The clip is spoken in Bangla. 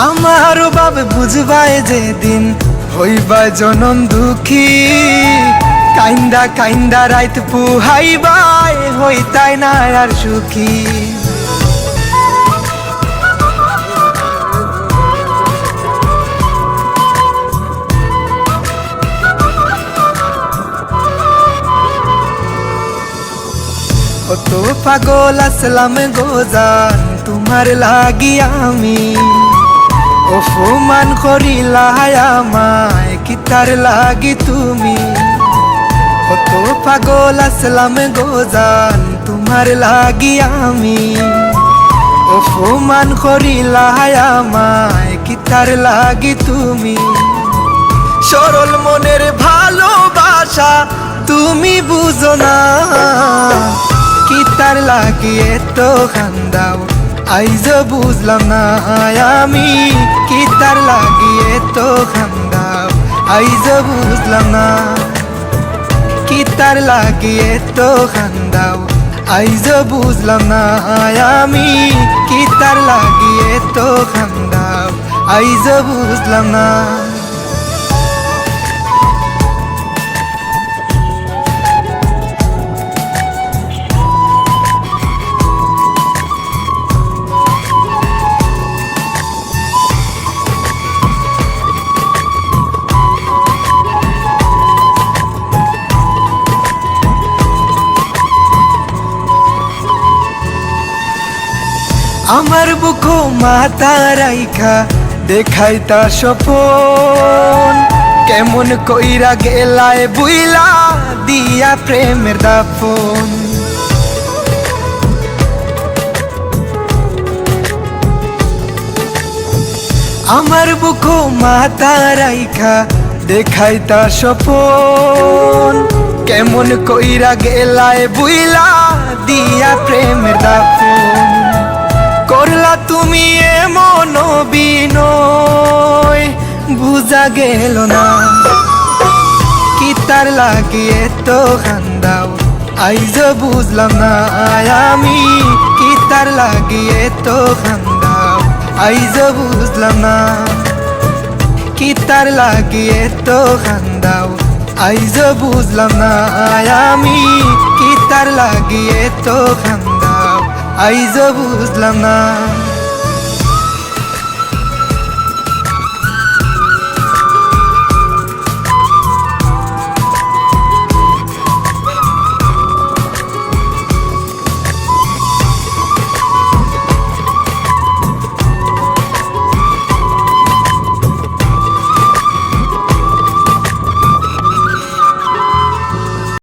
আমার বাপ বুঝবাই যেদিন হইবা জনম দুঃখী, কাইন্দা কাইন্দা রাইত পুহাইবাই হইতাই না আর সুখী। কত পাগল আসলাম গোজান তোমার লাগি আমি, অপমান করিলা আমায় কি তার লাগি তুমি। কত পাগল আসলাম গোজান তোমার লাগি আমি, অপমান করিলা আমায় কি তার লাগি তুমি। সরল মনের ভালোবাসা তুমি বুঝো না, কি তার লাগি এত কান্দাও আইজ বুঝলাম না আমি। কি তার লাগি এত কান্দাও আইজ বুঝলাম না, কি তার লাগি এত কান্দাও আইজ বুঝলাম না আমি। কি তার লাগি এত কান্দাও আইজ বুঝলাম না। আমার বুকো মাথা রাইখা দেখাই তার স্বপন, কেমন কইরা গেলায় বুইলা দিয়া প্রেমের দাফন। আমার বুকো মাথা রাইখা দেখাই তার স্বপন, কেমন কইরা গেলায় বুইলা দিয়া প্রেমের দাফন। করলা তুমি এমন বিনয় বুঝা গেল না, কি তার লাগি এত কান্দাও আইজ বুঝলাম না আমি। কি তার লাগি এত কান্দাও আইজ বুঝলাম না, কি তার লাগি এত কান্দাও আইজ বুঝলাম না আমি। কি তার লাগি এত কান্দাও আইজ বুঝলাম না।